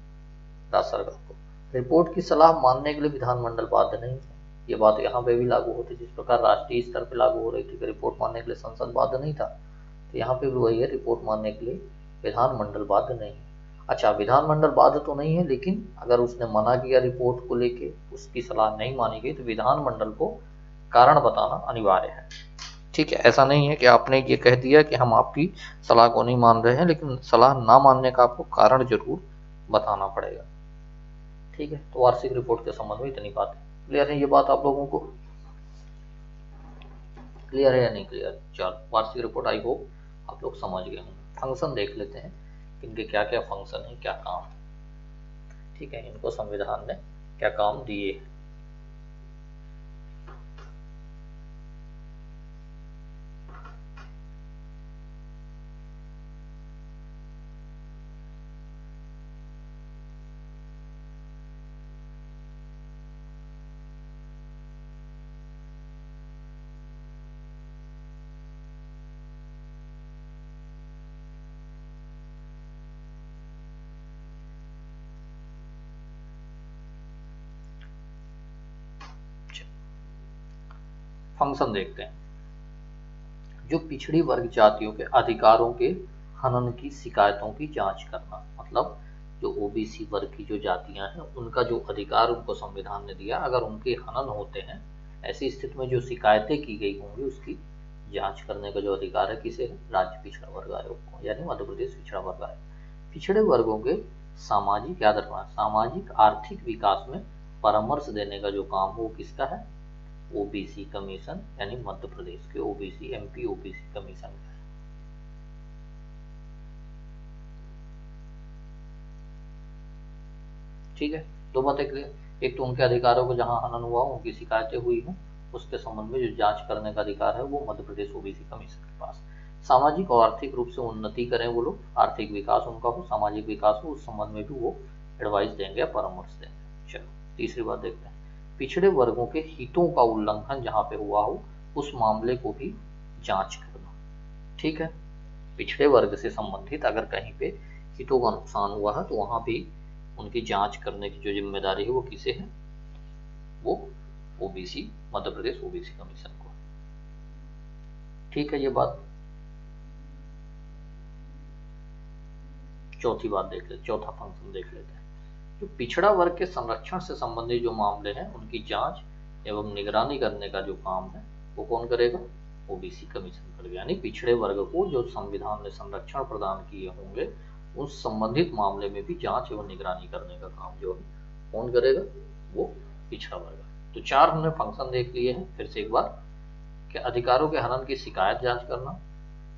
राज्य सरकार को। रिपोर्ट की सलाह मानने के लिए विधानमंडल बाध्य नहीं है। ये बात यहाँ पे भी लागू होती है, जिस प्रकार राष्ट्रीय स्तर पे लागू हो रही थी कि रिपोर्ट मानने के लिए संसद बाध्य नहीं था, तो यहाँ पे भी वही है, रिपोर्ट मानने के लिए विधानमंडल बाध्य नहीं है। अच्छा, विधानमंडल बाध्य तो नहीं है, लेकिन अगर उसने मना किया रिपोर्ट को लेके, उसकी सलाह नहीं मानी गई, तो विधानमंडल को कारण बताना अनिवार्य है। ठीक है, ऐसा नहीं है कि आपने ये कह दिया कि हम आपकी सलाह को नहीं मान रहे हैं, लेकिन सलाह ना मानने का आपको कारण जरूर बताना पड़ेगा। ठीक है, तो वार्षिक रिपोर्ट के संबंध में इतनी बात है। क्लियर है ये बात आप लोगों को? क्लियर है या नहीं क्लियर? चलो, वार्षिक रिपोर्ट आई होप आप लोग समझ गए होंगे। फंक्शन देख लेते हैं, इनके क्या क्या फंक्शन है, क्या काम है। ठीक है, इनको संविधान ने क्या काम दिए। फंक्शन देखते हैं। जो पिछड़ी वर्ग जातियों के अधिकारों के हनन की शिकायतों की जांच करना, मतलब जो ओबीसी वर्ग की जो जातियां हैं उनका जो अधिकार उनको संविधान ने दिया, अगर उनके हनन होते हैं, ऐसी स्थिति में जो शिकायतें की गई होंगी उसकी जांच करने का जो अधिकार है किसे है? राज्य पिछड़ा वर्ग आयोग को, यानी मध्य प्रदेश पिछड़ा वर्ग आयोग। पिछड़े वर्गों के सामाजिक, याद रखना, सामाजिक आर्थिक विकास में परामर्श देने का जो काम हो किसका है? ओबीसी कमीशन, यानी मध्य प्रदेश के ओबीसी एमपी ओबीसी कमीशन का है। ठीक है, दो बातें क्लियर। एक तो उनके अधिकारों को जहां हनन हुआ, उनकी शिकायतें हुई हों, उसके संबंध में जो जांच करने का अधिकार है वो मध्य प्रदेश ओबीसी कमीशन के पास। सामाजिक और आर्थिक रूप से उन्नति करें वो लोग, आर्थिक विकास उनका हो, सामाजिक विकास हो, उस संबंध में भी वो एडवाइस देंगे या परामर्श देंगे। चलो, तीसरी बात देखते हैं। पिछड़े वर्गों के हितों का उल्लंघन जहां पे हुआ हो उस मामले को भी जांच करना। ठीक है, पिछड़े वर्ग से संबंधित अगर कहीं पे हितों का नुकसान हुआ है तो वहां भी उनकी जांच करने की जो जिम्मेदारी है वो किसे है? वो OBC, Madhya Pradesh OBC commission को। ठीक है, ये बात। चौथी बात देख लेते, चौथा फंक्शन देख लेते हैं। जो पिछड़ा वर्ग के संरक्षण से संबंधित जो मामले हैं उनकी जांच एवं निगरानी करने का जो काम है वो कौन करेगा? ओबीसी कमीशन करेगा। यानी पिछड़े वर्ग को जो संविधान ने संरक्षण प्रदान किए होंगे उस संबंधित मामले में भी जांच एवं निगरानी करने का काम जो है कौन करेगा? वो पिछड़ा वर्ग। तो 4 हमने फंक्शन देख लिए हैं फिर से एक बार, कि अधिकारों के हनन की शिकायत जांच करना,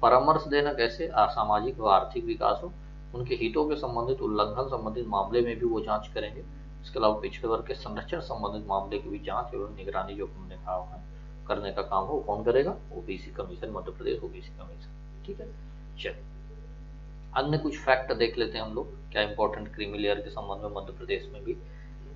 परामर्श देना कैसे असामाजिक व आर्थिक विकास हो, उनके हितों के संबंधित उल्लंघन संबंधित मामले में भी वो जांच करेंगे। इसके अलावा पिछड़े वर्ग के संरक्षण संबंधित मामले की भी जांच एवं निगरानी जो हमने कहा है करने का काम हो कौन करेगा, OBC commission, Madhya Pradesh OBC commission. ठीक है, चलिए अन्य कुछ फैक्ट देख लेते हैं हम लोग, क्या इंपॉर्टेंट क्रीमी लेयर के संबंध में मध्य प्रदेश में भी।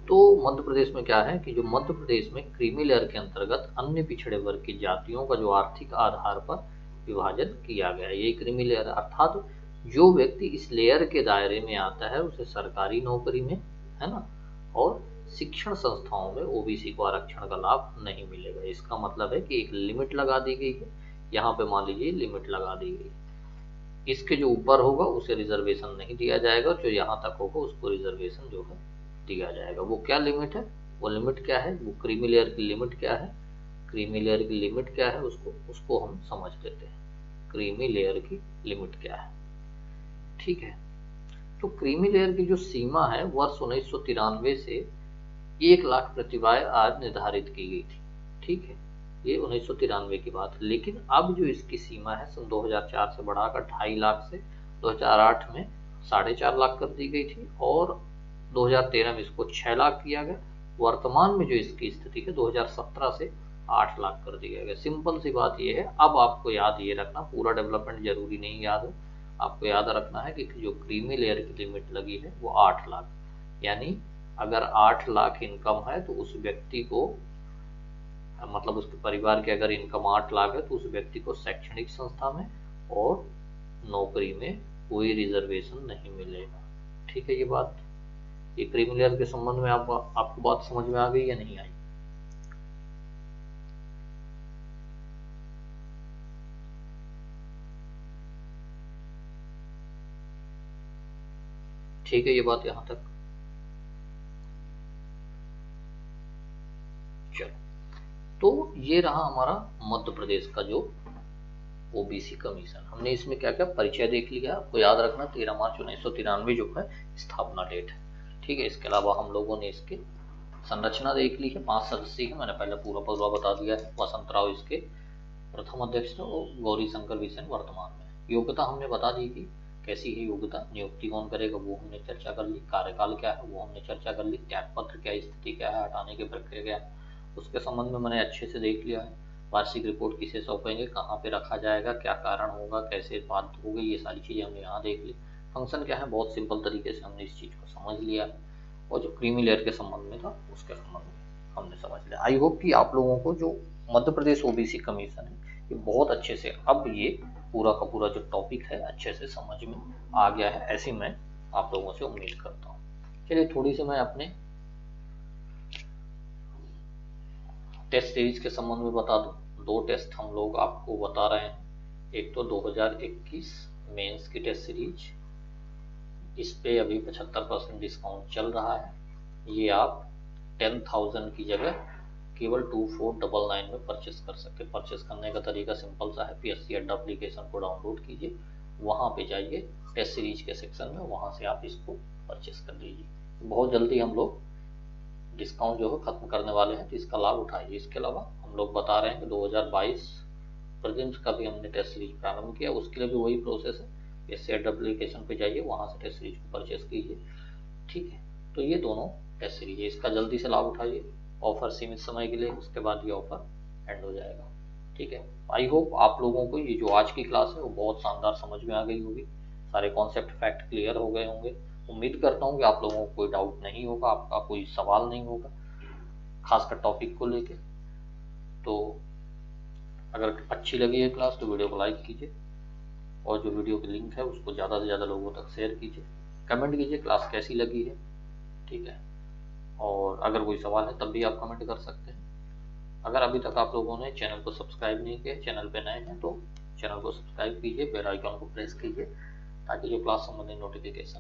तो मध्य प्रदेश में क्या है कि जो मध्य प्रदेश में क्रीमी लेयर के अंतर्गत अन्य पिछड़े वर्ग की जातियों का जो आर्थिक आधार पर विभाजन किया गया है, ये क्रीमी लेयर, अर्थात जो व्यक्ति इस लेयर के दायरे में आता है उसे सरकारी नौकरी में, है ना, और शिक्षण संस्थाओं में ओबीसी को आरक्षण का लाभ नहीं मिलेगा। इसका मतलब है कि एक लिमिट लगा दी गई है, यहाँ पे मान लीजिए लिमिट लगा दी गई, इसके जो ऊपर होगा उसे रिजर्वेशन नहीं दिया जाएगा, जो यहाँ तक होगा उसको रिजर्वेशन जो है दिया जाएगा। वो क्या लिमिट है, वो लिमिट क्या है, वो क्रीमी लेयर की लिमिट क्या है, क्रीमी लेयर की लिमिट क्या है उसको हम समझ लेते हैं। क्रीमी लेयर की लिमिट क्या है, ठीक है। तो क्रीमी लेयर की जो सीमा है वर्ष 1993 से 1 लाख प्रतिवाय आज निर्धारित की गई थी, ठीक है, ये 1993 की बात है। लेकिन अब जो इसकी सीमा है सन 2004 से बढ़ाकर 2.5 लाख से 2008 में 4.5 लाख कर दी गई थी और 2013 में इसको 6 लाख किया गया। वर्तमान में जो इसकी स्थिति है 2017 से 8 लाख कर दिया गया। सिंपल सी बात ये है, अब आपको याद ये रखना, पूरा डेवलपमेंट जरूरी नहीं याद हो, आपको याद रखना है कि जो क्रीमी लेयर की लिमिट लगी है वो 8 लाख, यानी अगर 8 लाख इनकम है तो उस व्यक्ति को, मतलब उसके परिवार की अगर इनकम 8 लाख है तो उस व्यक्ति को शैक्षणिक संस्था में और नौकरी में कोई रिजर्वेशन नहीं मिलेगा। ठीक है, ये बात, ये क्रीमी लेयर के संबंध में आपको बात समझ में आ गई या नहीं आई? ठीक है, ये बात यहां तक, चलो। तो ये रहा हमारा मध्य प्रदेश का जो ओबीसी कमीशन। हमने इसमें क्या क्या परिचय देख लिया, आपको याद रखना 13 मार्च 1993 जो है स्थापना डेट है, ठीक है। इसके अलावा हम लोगों ने इसके संरचना देख ली है, 5 सदस्य है, मैंने पहले पूरा पूरा बता दिया है। वसंत राव इसके प्रथम अध्यक्ष थे और गौरी शंकर बिसेन वर्तमान में। योग्यता हमने बता दी थी, कैसी है योग्यता, नियुक्ति कौन करेगा वो हमने चर्चा कर ली, कार्यकाल क्या है वो हमने चर्चा कर ली, त्यागपत्र क्या स्थिति क्या है, हटाने की प्रक्रिया क्या है उसके संबंध में मैंने अच्छे से देख लिया है। वार्षिक रिपोर्ट किसे सौंपेंगे, कहाँ पे रखा जाएगा, क्या कारण होगा, कैसे बात होगी, ये सारी चीजें हमने यहाँ देख ली। फंक्शन क्या है, बहुत सिंपल तरीके से हमने इस चीज को समझ लिया, और जो क्रीमी लेयर के संबंध में था उसके संबंध में हमने समझ लिया। आई होप कि आप लोगों को जो मध्य प्रदेश ओबीसी कमीशन है ये बहुत अच्छे से, अब ये पूरा का पूरा जो टॉपिक है अच्छे से समझ में आ गया है, ऐसी मैं आप लोगों से उम्मीद करता हूँ। चलिए थोड़ी सी मैं अपने टेस्ट सीरीज के संबंध में बता दूं। 2 टेस्ट हम लोग आपको बता रहे हैं, एक तो 2021 मेंस की टेस्ट सीरीज, इस पे अभी 75% डिस्काउंट चल रहा है। ये आप 10,000 की जगह केवल 2499 में परचेस कर सकते हैं। परचेस करने का तरीका सिंपल सा है, PSC अड्डा एप्लीकेशन को डाउनलोड कीजिए, वहाँ पे जाइए टेस्ट सीरीज के सेक्शन में, वहाँ से आप इसको परचेस कर लीजिए। बहुत जल्दी हम लोग डिस्काउंट जो है खत्म करने वाले हैं, तो इसका लाभ उठाइए। इसके अलावा हम लोग बता रहे हैं कि 2022 प्रीलिम्स का भी हमने टेस्ट सीरीज प्रारंभ किया, उसके लिए भी वही प्रोसेस है, PSC अड्डा एप्लीकेशन पे जाइए, वहाँ से टेस्ट सीरीज को परचेस कीजिए, ठीक है। तो ये दोनों टेस्ट सीरीज है, इसका जल्दी से लाभ उठाइए, ऑफर सीमित समय के लिए, उसके बाद ये ऑफर एंड हो जाएगा, ठीक है। आई होप आप लोगों को ये जो आज की क्लास है वो बहुत शानदार समझ में आ गई होगी, सारे कॉन्सेप्ट फैक्ट क्लियर हो गए होंगे। उम्मीद करता हूँ कि आप लोगों को कोई डाउट नहीं होगा, आपका कोई सवाल नहीं होगा खासकर टॉपिक को लेके। तो अगर अच्छी लगी है क्लास तो वीडियो को लाइक कीजिए, और जो वीडियो की लिंक है उसको ज़्यादा से ज़्यादा लोगों तक शेयर कीजिए, कमेंट कीजिए क्लास कैसी लगी है, ठीक है। और अगर कोई सवाल है तब भी आप कमेंट कर सकते हैं। अगर अभी तक आप लोगों ने चैनल को सब्सक्राइब नहीं किया, चैनल पे नए हैं तो चैनल को सब्सक्राइब कीजिए, बेल आइकन को प्रेस कीजिए, ताकि जो क्लास संबंधी नोटिफिकेशन